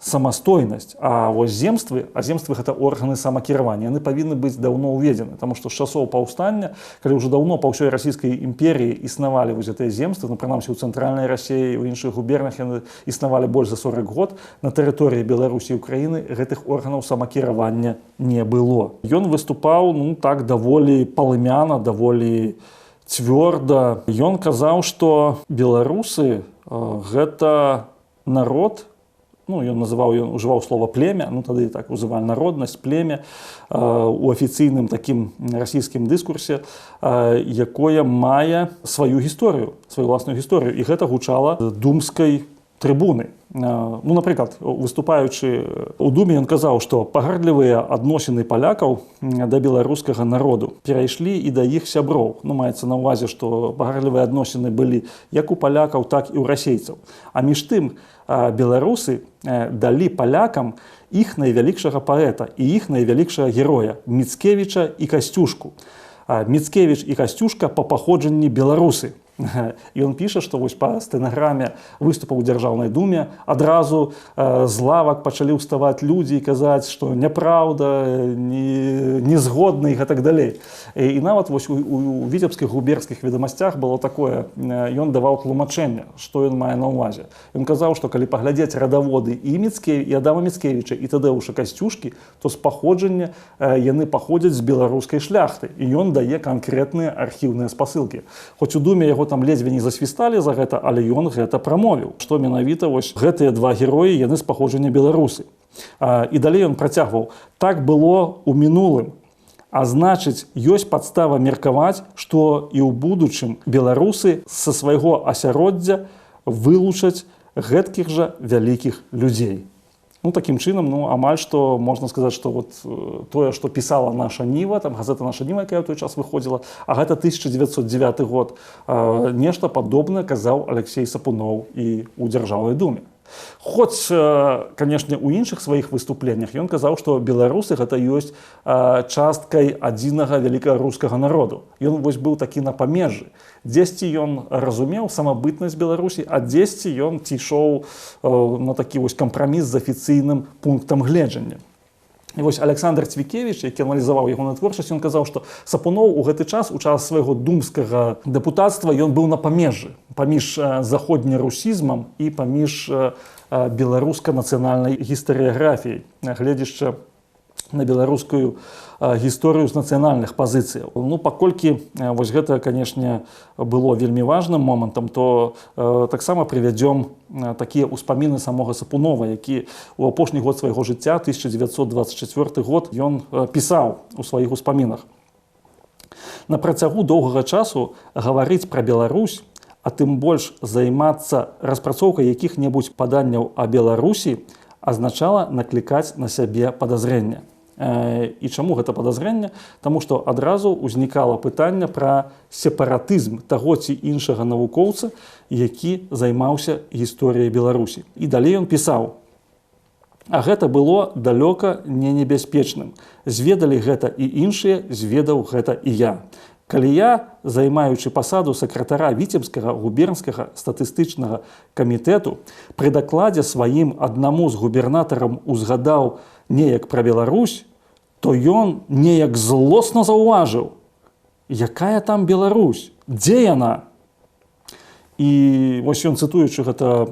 самастойнасць, а вось земствы гэта органы самакіравання, яны павінны быць даўно ўведзены, таму што з часоў паўстання, калі ўжо даўно па ўсёй расійскай імперіі існавалі вось гэтыя земствы, прынамсі ў цэнтральнай Расіі, у іншых губернях яны існавалі больш за 40 год, на тэрыторыі Беларусі і Украіны гэтых органаў самакіравання не было. Ён выступаў, так, даволі палымяна, даволі цвёрда. Ён казаў, што беларусы гэта народ, ён ужываў слова племя, тады так узывалі народнасць, племя у афіцыйным такім расійскім дыскурсе, якое мае сваю гісторыю, сваю ўласную гісторыю. І гэта гучала думскай трыбуны. Ну, напрыклад, выступаючы ў думе, ён казаў, што пагардлівыя адносіны палякаў да беларускага народу перайшлі і да іх сяброў. Ну, маецца на ўвазе, што пагардлівыя адносіны былі як у палякаў, так і ў расейцаў. А між тым беларусы далі палякам іх найвялікшага паэта і іх найвялікшага героя Міцкевіча і Касцюшку. Міцкевіч і Касцюшка па паходжанні беларусы. І ён піша, што вось па стэнаграме выступаў у Дзяржаўнай думе адразу з лавак пачалі ўставаць людзі і казаць, што няпраўда, незгодна і гэтак далей. І нават вось у віцебскіх губернскіх ведамасцях было такое, ён даваў тлумачэнне, што ён мае на ўвазе. Ён казаў, што калі паглядзець радаводы і Адама Міцкевіча і Тадэуша Касцюшкі, то з паходжання яны паходзяць з беларускай шляхты. І ён дае канкрэтныя архіўныя спасылкі. Хоць у думе яго там ледзьве не засвісталі за гэта, але ён гэта прамовіў, што менавіта вось гэтыя два героі, яны з паходжання беларусы. І далей ён працягваў: так было ў мінулым, а значыць, ёсць падстава меркаваць, што і ў будучым беларусы са свайго асяроддзя вылучаць гэткіх жа вялікіх людзей. Ну, такім чынам, ну, амаль што можна сказаць, што вот тое, што пісала наша Ніва, там газета «Наша Ніва», якая ў той час выходзіла, а гэта 1909 год, нешта падобнае казаў Алексей Сапуноў і ў Дзяржаўнай думе. Хоць, канешне, у іншых сваіх выступленнях ён казаў, што беларусы гэта ёсць часткай адзінага вялікага рускага народу. Ён вось быў такі на памежжы. Дзесьці ён разумеў самабытнасць Беларусі, а дзесьці ён ішоў на такі вось кампраміс з афіцыйным пунктам гледжання. І вось Александр Цвікевіч, які аналізаваў ягоную творчасць, ён казаў, што Сапуноў у гэты час, у час свайго думскага дэпутацтва, ён быў на памежжы, паміж заходнерусізмам і паміж беларуска-нацыянальнай гістарыяграфіяй, гледзячы на беларускую гісторыю з нацыянальных пазіцыяў. Ну, паколькі вось гэта, канешне, было вельмі важным момантам, то таксама прывядзём такія ўспаміны самога Сапунова, які ў апошні год свайго жыцця, 1924 год, ён пісаў у сваіх успамінах: на працягу доўгага часу гаварыць пра Беларусь, а тым больш займацца распрацоўкай якіх-небудзь паданняў о Беларусі, азначала наклікаць на сябе падазрэнне. І чаму гэта падазрэнне? Таму што адразу ўзнікала пытанне пра сепаратызм таго ці іншага навукоўца, які займаўся гісторыяй Беларусі. І далей ён пісаў: а гэта было далёка не небяспечным. Зведалі гэта і іншыя, зведаў гэта і я. Калі я, займаючы пасаду сакратара Віцебскага губернскага статыстычнага камітэту, пры дакладзе сваім аднаму з губернатарам узгадаў неяк пра Беларусь, то ён неяк злосна заўважыў: якая там Беларусь? Дзе яна? І вось ён, цытуючы гэта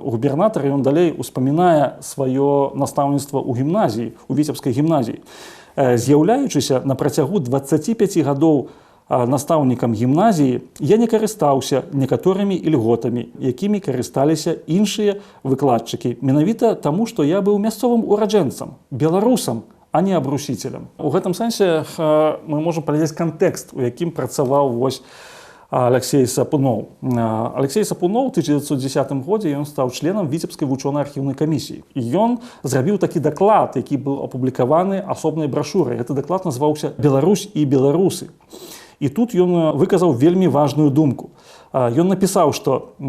губернатара, ён далей успамінае сваё настаўніцтва ў гімназіі, у Віцебскай гімназіі. З'яўляючыся на працягу 25 гадоў настаўнікам гімназіі, я не карыстаўся некаторымі ільготамі, якімі карысталіся іншыя выкладчыкі, менавіта таму, што я быў мясцовым ураджэнцам, беларусам, а не абрусіцелем. У гэтым сэнсе мы можам паглядзець кантэкст, у якім працаваў вось Алексей Сапуноў. Алексей Сапуноў у 1910 годзе ён стаў членам Віцебскай вучона-архіўнай камісіі. І ён зрабіў такі даклад, які быў апублікаваны асобнай брашурай. Гэты даклад называўся «Беларусь і беларусы». І тут ён выказаў вельмі важную думку. Ён напісаў, што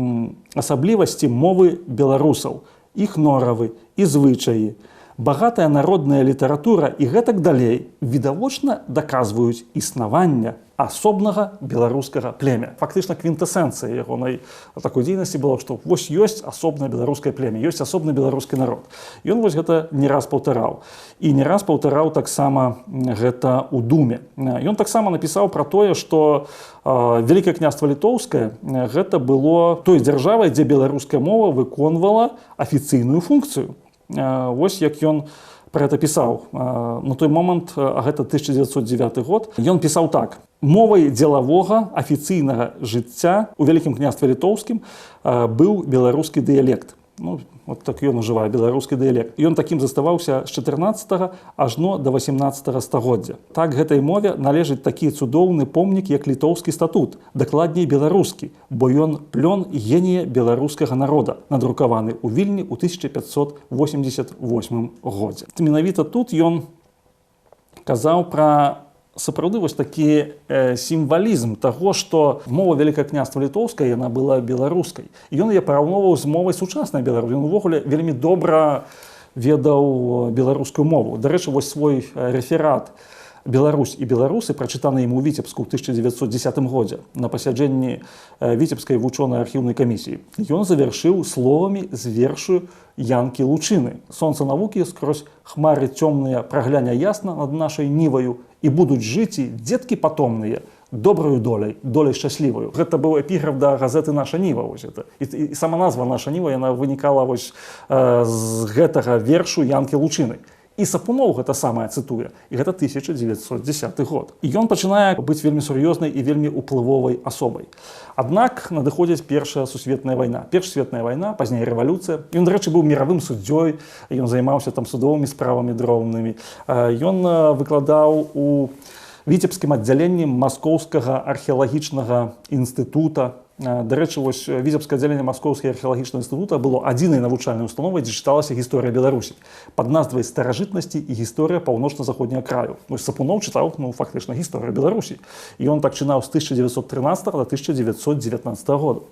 асаблівасці мовы беларусаў, іх норавы і звычаі, багатая народная літаратура і гэтак далей відавочна даказваюць існаванне асобнага беларускага племя. Фактычна квінтэсэнцыя ягонай такой дзейнасці была, што вось ёсць асобнае беларускае племя, ёсць асобны беларускі народ. Ён вось гэта не раз паўтараў. І не раз паўтараў таксама гэта ў думе. Ён таксама напісаў пра тое, што Вялікае княства Літоўскае гэта было той дзяржавай, дзе беларуская мова выконвала афіцыйную функцыю. Вось як ён пра гэта пісаў. На той момант, а гэта 1909 год, ён пісаў так: мовай дзелавога афіцыйнага жыцця у Вялікім княстве Літоўскім быў беларускі дыялект. Ну, вот так ён ужывае беларускі дыялект. Ён такім заставаўся з 14 ажно до 18 стагоддзя. Так гэтай мове належыць такі цудоўны помнік, як літоўскі статут, дакладней беларускі, бо ён плён генія беларускага народа, надрукаваны ў Вільні ў 1588 годзе. Менавіта тут ён казаў пра сапраўды вось такі сімвалізм таго, што мова Вялікае княства Літоўскае яна была беларускай. І ён яе параўноўваў з мовай сучаснай Беларусі. Ён увогуле вельмі добра ведаў беларускую мову. Дарэчы, вось свой рэферат «Беларусь і беларусы», прачытаны ім у Віцебску ў 1910 годзе на пасяджэнні Віцебскай вучонай архіўнай камісіі. Ён завяршыў словамі з вершу Янкі Лучыны. «Сонца навукі скрозь хмары цёмныя прагляне ясна над нашай ніваю, і будуць жыць дзеткі патомныя добраю доляй, доляй шчасліваю». Гэта быў эпіграф да газеты «Наша ніва». І сама назва «Наша ніва» яна вынікала з гэтага вершу Янкі Лучыны. І Сапуноў гэта самае цытуе. І гэта 1910 год. І ён пачынае быць вельмі сур'ёзнай і вельмі ўплывовай асобай. Аднак надыходзіць Першая сусветная вайна. Першая светная вайна, пазней рэвалюцыя. Ён, дарэчы, быў міравым суддзёй, ён займаўся там судовымі справамі дроўнымі. Ён выкладаў у Віцебскім аддзяленні Маскоўскага археалагічнага інстытута. Дарэчы, вось Віцебскае аддзяленне Маскоўскага археалагічнага інстытута было адзінай навучальнай установай, дзе чыталася гісторыя Беларусі пад назвай «Старажытнасці і гісторыя паўночна-заходняга краю». Сапуноў чытаў фактычна гісторыю Беларусі. І ён так чынаў з 1913 до 1919 года.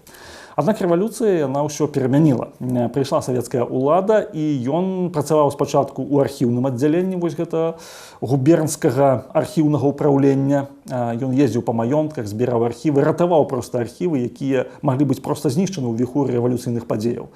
Аднак рэвалюцыя яна ўсё перамяніла. Прыйшла савецкая ўлада, і ён працаваў спачатку ў архіўным аддзяленні вось гэта губернскага архіўнага ўпраўлення. Ён ездзіў па маёнтках, збіраў архівы, ратаваў проста архівы, якія маглі быць проста знішчаны ў віхуры рэвалюцыйных падзеяў.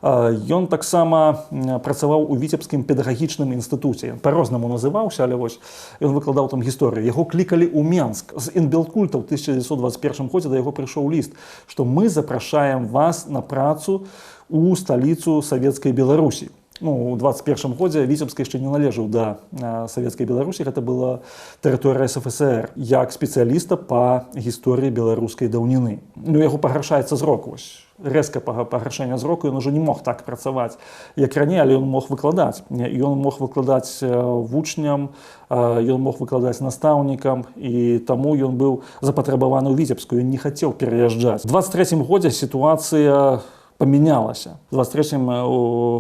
Ён таксама працаваў у Віцебскім педагагічным інстытуце. Ён па-рознаму называўся, але вось ён выкладаў там гісторыю. Яго клікалі ў Менск. З Інбелкульта ў 1921 годзе да яго прыйшоў ліст, што мы запрашаем вас на працу ў сталіцу савецкай Беларусі. У 21 годзе Віцебска яшчэ не належаў да савецкай Беларусі, гэта была тэрыторыя СФСР, як спецыяліста па гісторыі беларускай даўніны. Яго пагаршаецца зрок. Рэзка пагаршэнне зроку, ён ужо не мог так працаваць, як раней, але ён мог выкладаць. Ён мог выкладаць вучням, ён мог выкладаць настаўнікам, і таму ён быў запатрабаваны ў Віцебску, ён не хацеў пераязджаць. У 23 годзе сітуацыя памянялася. У 23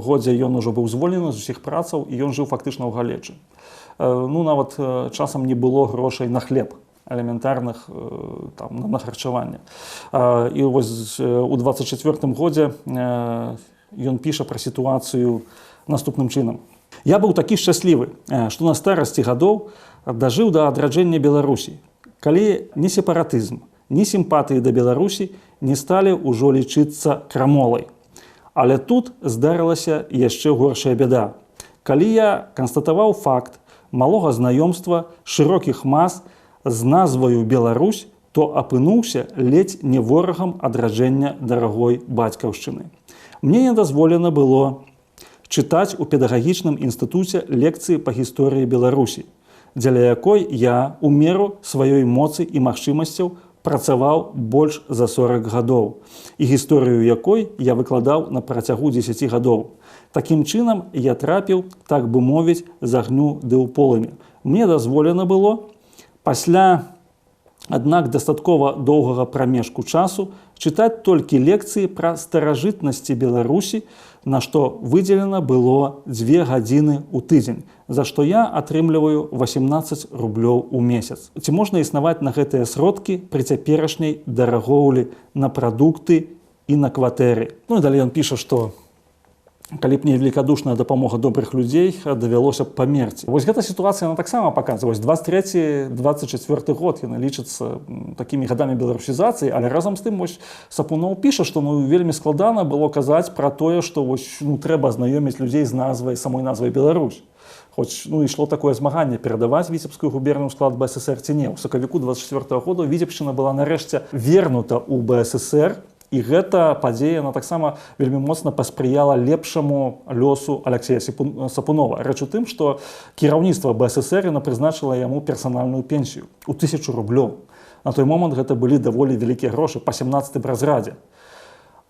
годзе ён ужо быў звольнены з усіх працаў, і ён жыў фактычна ў галечы. Нават часам не было грошай на хлеб элементарных на харчаванне. І вось у 24 годзе ён піша пра сітуацыю наступным чынам. «Я быў такі шчаслівы, што на старасці гадоў дажыў да адраджэння Беларусі, калі ні сепаратызм, ні сімпатыі да Беларусі не сталі ўжо лічыцца крамолай. Але тут здарылася яшчэ горшая бяда. Калі я канстатаваў факт малога знаёмства шырокіх мас з назваю Беларусь, то апынуўся ледзь не ворагам адраджэння дарагой бацькаўшчыны. Мне не дазволена было чытаць у педагагічным інстытуце лекцыі па гісторыі Беларусі, дзеля якой я ў меру сваёй моцы і магчымасцяў працаваў больш за 40 гадоў, і гісторыю якой я выкладаў на працягу 10 гадоў. Такім чынам я трапіў, так бы мовіць, з агню ды ў полымя. Мне дазволена было пасля, аднак дастаткова доўгага прамежку часу, чытаць толькі лекцыі пра старажытнасці Беларусі, на што выдзелена было 2 гадзіны ў тыдзень, за што я атрымліваю 18 рублёў у месяц. Ці можна існаваць на гэтыя сродкі пры цяперашняй дарагоўлі на прадукты і на кватэры? І далей ён піша, што калі б не великодушная дапамога добрых людзей, давялося б памерці. Вось гэта сітуацыя она таксама паказвае. 23-24 год яна лічыцца такімі гадамі беларусізацыі, але разам з тым Сапуноў піша, што вельмі складана было казаць пра тое, што трэба знаёміць людзей з назвай, самой назвай Беларусь. Хоць ішло такое змаганне перадаваць Віцебскую губернію ў склад БССР ці не. У сакавіку 24 года Віцебшчына была нарэшце вернута ў БССР, і гэта падзея таксама вельмі моцна паспрыяла лепшаму лёсу Аляксея Сапунова. Рэч у тым, што кіраўніцтва БССР прызначыла яму персанальную пенсію ў 1000 рублёў. На той момант гэта былі даволі вялікія грошы па 17-м разрадзе.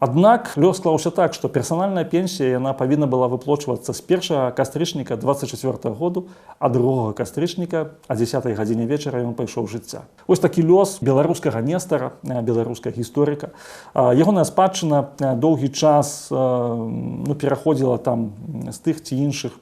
Аднак лёс склаўся так, што персанальная пенсія яна павінна была выплачвацца з 1 кастрычніка 24 году, а 2 кастрычніка о 10 гадзіне вечара ён пайшоў жыцця. Вось такі лёс беларускага Нестара, беларускага гісторыка. Ягоная спадчына доўгі час пераходзіла там з тых ці іншых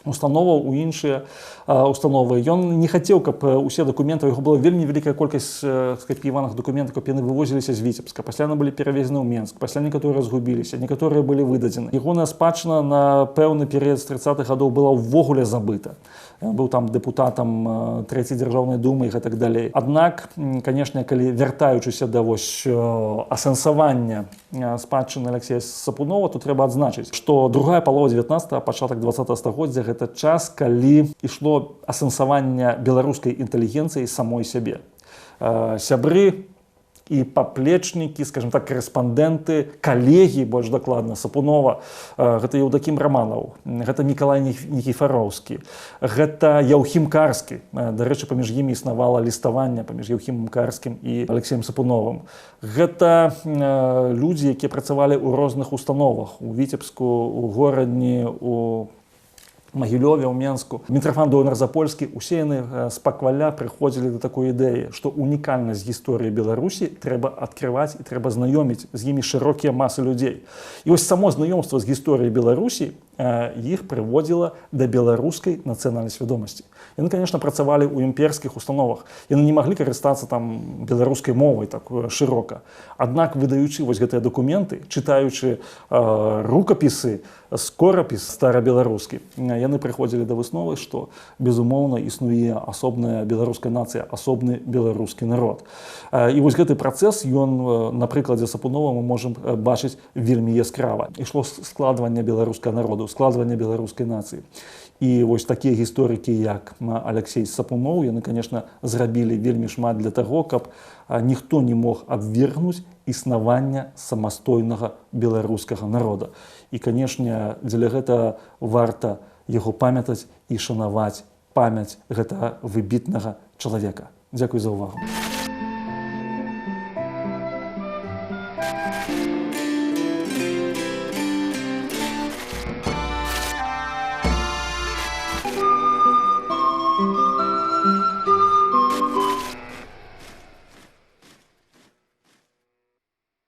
установаў у іншыя установы. Ён не хацеў, каб усе дакументы, у яго была вельмі вялікая колькасць скапіяваных дакументаў, каб яны вывозіліся з Віцебска. Пасля яны былі перавезены ў Менск, пасля некаторыя згубіліся, некаторыя былі выдадзены. Ягоная спадчына на пэўны перыяд з 30-х гадоў была ўвогуле забыта. Быў там дэпутатам Трэцяй дзяржаўнай думы і гэтак далей. Аднак, канешне, калі вяртаючыся да вось асэнсавання спадчыны Аляксея Сапунова, то трэба адзначыць, што другая палова 19-го, пачатак 20-го стагоддзя гэта час, калі ішло асэнсаванне беларускай інтэлігенцыі самой сябе. Сябры і паплечнікі, скажем так, корэспандэнты, калегі, больш дакладна, Сапунова, гэта Еўдакім Раманаў, гэта Мікалай Нікіфароўскі, гэта Яўхім Карскі. Дарэчы, паміж імі існавала ліставанне паміж Яўхімам Карскім і Аляксеем Сапуновым. Гэта людзі, якія працавалі ў розных установах, у Віцебску, у Горадні, у Магілёве, ў Менску. Мітрафан Донар-Запольскі, усе яны спакваля прыходзілі да такой ідэі, што унікальнасць гісторыі Беларусі трэба адкрываць і трэба знаёміць з імі шырокія масы людзей. І вось само знаёмства з гісторыяй Беларусі іх прыводзіла да беларускай нацыянальнай свядомасці. Яны, конечно, працавалі ў імперскіх установах. Яны не маглі карыстацца там беларускай мовай так шырока. Аднак, выдаючы вось гэтыя дакументы, чытаючы рукапісы, скорапіс старабеларускі, яны прыходзілі да высновы, што, безумоўна, існуе асобная беларуская нацыя, асобны беларускі народ. І вось гэты працэс, ён, на прыкладзе Сапунова, мы можам бачыць вельмі яскрава. Ішло складванне беларускага народу, складванне беларускай нацыі. І вось такія гісторыкі, як Аляксей Сапуноў, яны, конечно, зрабілі вельмі шмат для таго, каб ніхто не мог абвергнуць існавання самастойнага беларускага народа. І, канешне, дзеля гэта варта яго памятаць і шанаваць памяць гэтага выбітнага чалавека. Дзякуй за ўвагу.